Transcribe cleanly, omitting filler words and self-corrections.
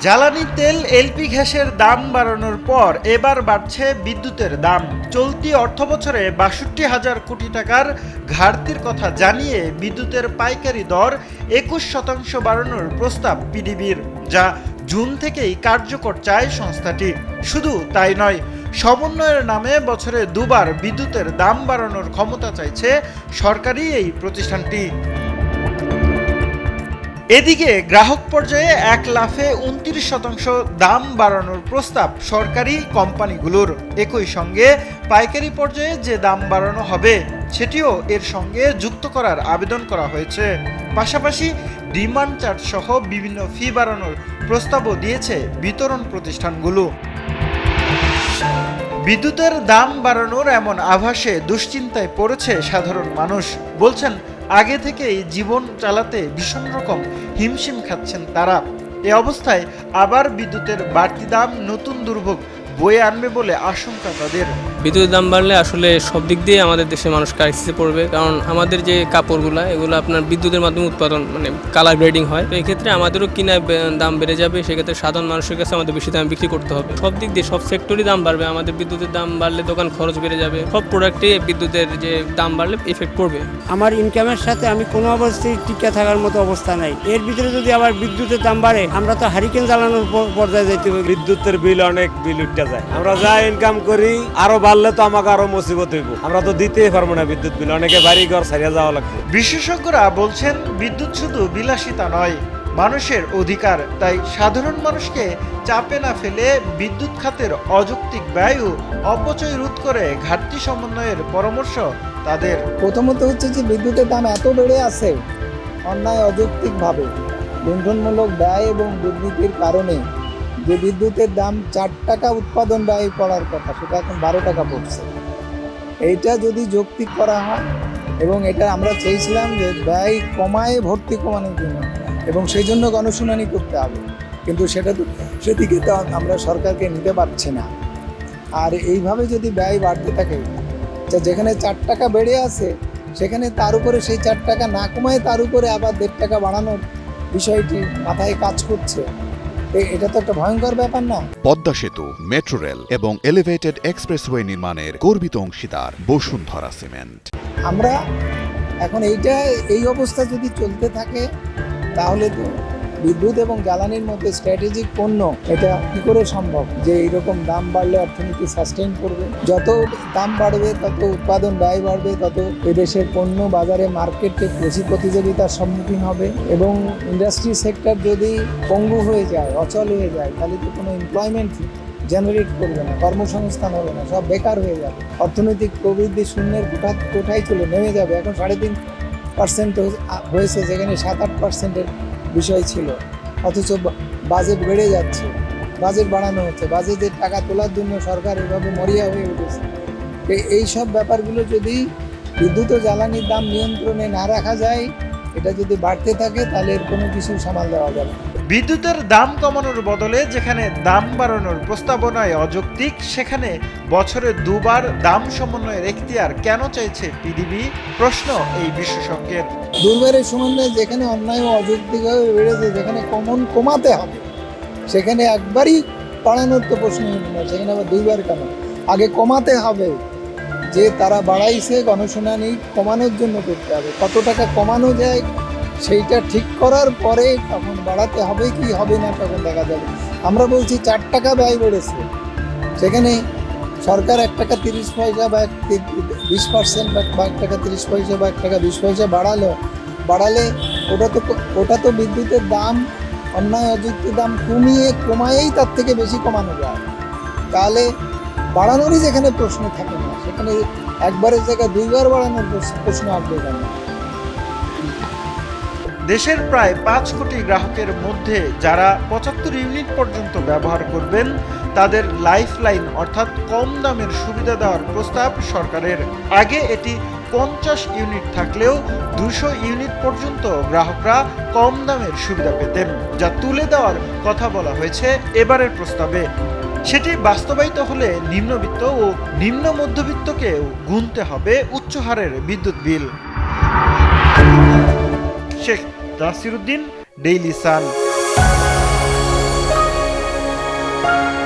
জ্বালানি তেল এলপি গ্যাসের দাম বাড়ানোর পর এবার বাড়ছে বিদ্যুতের দাম। চলতি অর্থবছরে ৬২,০০০ কোটি টাকার ঘাটতির কথা জানিয়ে বিদ্যুতের পাইকারি দর ২১% বাড়ানোর প্রস্তাব পিডিবির, যা জুন থেকেই কার্যকর চায় সংস্থাটি। শুধু তাই নয়, সমন্বয়ের নামে বছরে দুবার বিদ্যুতের দাম বাড়ানোর ক্ষমতা চাইছে সরকারি এই প্রতিষ্ঠানটি। এদিকে গ্রাহক পর্যায়ে এক লাফে ২৯% দাম বাড়ানোর প্রস্তাব সরকারি কোম্পানিগুলোর। একই সঙ্গে পাইকারি পর্যায়ে যে দাম বাড়ানো হবে সেটিও এর সঙ্গে যুক্ত করার আবেদন করা হয়েছে। পাশাপাশি ডিমান্ড চার্জ সহ বিভিন্ন ফি বাড়ানোর প্রস্তাবও দিয়েছে বিতরণ প্রতিষ্ঠানগুলো। বিদ্যুতের দাম বাড়ানোর এমন আভাসে দুশ্চিন্তায় পড়েছে সাধারণ মানুষ। বলছেন, আগে থেকেই জীবন চালাতে ভীষণ রকম হিমশিম খাচ্ছেন তারা। এ অবস্থায় আবার বিদ্যুতের বাড়তি দাম নতুন দুর্ভোগ বয়ে আনবে বলে আশঙ্কা তাদের। বিদ্যুতের দাম বাড়লে আসলে সব দিক দিয়ে আমাদের দেশের মানুষ ক্রাইসিসে পড়বে, কারণ আমাদের যে কাপড়গুলো এগুলো আপনার বিদ্যুতের মাধ্যমে উৎপাদন কালার গ্রেডিং হয়, তো এক্ষেত্রে আমাদেরও কিনায় দাম বেড়ে যাবে। সেক্ষেত্রে সাধারণ মানুষের কাছে আমাদের বেশি দাম বিক্রি করতে হবে। সব দিক দিয়ে সব সেক্টরই দাম বাড়বে। আমাদের বিদ্যুতের দাম বাড়লে দোকান খরচ বেড়ে যাবে, সব প্রোডাক্টে বিদ্যুতের যে দাম বাড়লে এফেক্ট পড়বে। আমার ইনকামের সাথে আমি কোনো অবস্থায় টিকে থাকার মতো অবস্থা নাই। এর ভিতরে যদি আবার বিদ্যুতের দাম বাড়ে, আমরা তো হারিকেন জ্বালানোর পর্যায়ে যাইতে হবে। বিদ্যুতের বিল অনেক বিল উঠতে যায়। আমরা যা ইনকাম করি আরো বাড়লে তো আমাকে আরো মুসিবত হইব। আমরা তো দিতেই পারবো না বিদ্যুৎ বিল, অনেকে বাড়ি ঘর ছাড়িয়ে যাওয়া লাগবে। বিশেষজ্ঞরা বলছেন, বিদ্যুৎ শুধু বিলাসিতা নয়, মানুষের অধিকার। তাই সাধারণ মানুষকে চাপে না ফেলে বিদ্যুৎ খাতের অযৌক্তিক ব্যয় ও অপচয় রোধ করে ঘাটতি সমন্বয়ের পরামর্শ তাদের। প্রথমত হচ্ছে যে বিদ্যুতের দাম এত বেড়ে আছে অন্যায় অযৌক্তিকভাবে। লুণ্ঠনমূলক ব্যয় এবং দুর্নীতির কারণে যে বিদ্যুতের দাম ৪ টাকা উৎপাদন ব্যয় করার কথা, সেটা এখন ১২ টাকা পড়ছে। এইটা যদি যৌক্তিক করা হয়, এবং এটা আমরা চেয়েছিলাম যে ব্যয় কমায় ভর্তি কমানোর জন্য, এবং সেই জন্য গণশুনানি করতে হবে, কিন্তু সেদিকে তো আমরা সরকারকে নিতে পারছি না। আর এইভাবে যদি ব্যয় বাড়তে থাকে, যেখানে ৪ টাকা বেড়ে আছে সেখানে তার উপরে সেই ৪ টাকা না কমায় তার উপরে আবার ১.৫ টাকা বাড়ানোর বিষয়টি মাথায় কাজ করছে। এটা তো একটা ভয়ঙ্কর ব্যাপার না? পদ্মা সেতু, মেট্রো রেল এবং এলিভেটেড এক্সপ্রেসওয়ে নির্মাণের গর্বিত অংশীদার বসুন্ধরা সিমেন্ট। আমরা এখন এই অবস্থা যদি চলতে থাকে, তাহলে তো বিদ্যুৎ এবং জ্বালানির মধ্যে স্ট্র্যাটেজিক পণ্য, এটা কি করে সম্ভব যে এইরকম দাম বাড়লে অর্থনীতি সাস্টেইন করবে? যত দাম বাড়বে তত উৎপাদন ব্যয় বাড়বে, তত এদেশের পণ্য বাজারে মার্কেটে বেশি প্রতিযোগিতার সম্মুখীন হবে, এবং ইন্ডাস্ট্রি সেক্টর যদি পঙ্গু হয়ে যায়, অচল হয়ে যায়, তাহলে তো কোনো এমপ্লয়মেন্ট জেনারেট করবে না, কর্মসংস্থান হবে না, সব বেকার হয়ে যাবে। অর্থনৈতিক প্রবৃদ্ধি শূন্যের কোঠায় চলে নেমে যাবে। এখন 3.5% হয়েছে, যেখানে 7-8%-এর বিষয় ছিল, অথচ বাজেট বেড়ে যাচ্ছে, বাজেট বাড়ানো হচ্ছে, বাজেটের টাকা তোলার জন্য সরকার এভাবে মরিয়া হয়ে উঠেছে। এই সব ব্যাপারগুলো যদি বিদ্যুৎ ও জ্বালানির দাম নিয়ন্ত্রণে না রাখা যায়, এটা যদি বাড়তে থাকে, তাহলে এর কোনো কিছু সামাল দেওয়া যাবে না। বিদ্যুতের দাম কমানোর বদলে যেখানে দাম বাড়ানোর প্রস্তাবনায় অযৌক্তিক, সেখানে বছরে দুবার দাম সমন্বয়ের এখতিয়ার কেন চাইছে পিডিবি? প্রশ্ন এই বিশেষজ্ঞের। দুর্বারের সমন্বয়ে যেখানে অন্যায় ও অযৌক্তিকভাবে বেড়েছে, যেখানে কমাতে হবে, সেখানে একবারই বাড়ানোর তো প্রশ্ন না, সেখানে আবার দুইবার কেন? আগে কমাতে হবে, যে তারা বাড়াইছে গণশুনানি কমানোর জন্য করতে হবে। কত টাকা কমানো যায় সেইটা ঠিক করার পরে তখন বাড়াতে হবে কি হবে না তখন দেখা যাবে। আমরা বলছি ৪ টাকা ব্যয় বেড়েছে, সেখানে সরকার 1 টাকা 30 পয়সা বা 20% বা 1 টাকা 30 পয়সা বা 1 টাকা 20 পয়সা বাড়ালে ওটা তো বিদ্যুতের দাম, অন্যায় অযৌক্তিক দাম কমায়েই তার থেকে বেশি কমানো যায়। তাহলে বাড়ানোরই যেখানে প্রশ্ন থাকে না, সেখানে একবারের জায়গায় দুইবার বাড়ানোর প্রশ্ন আসবে কেন? দেশের প্রায় 5 কোটি গ্রাহকের মধ্যে যারা 75 ইউনিট পর্যন্ত ব্যবহার করবেন, তাদের লাইফলাইন অর্থাৎ কম দামের সুবিধা দেওয়ার প্রস্তাব সরকারের। আগে এটি 50 ইউনিট থাকলেও 200 ইউনিট পর্যন্ত গ্রাহকরা কম দামের সুবিধা পেতেন, যা তুলে দেওয়ার কথা বলা হয়েছে এবারের প্রস্তাবে। সেটি বাস্তবায়িত হলে নিম্নবিত্ত ও নিম্ন মধ্যবিত্তকেও গুনতে হবে উচ্চ হারের বিদ্যুৎ বিল। Sheikh Nasiruddin, Daily Sun. News.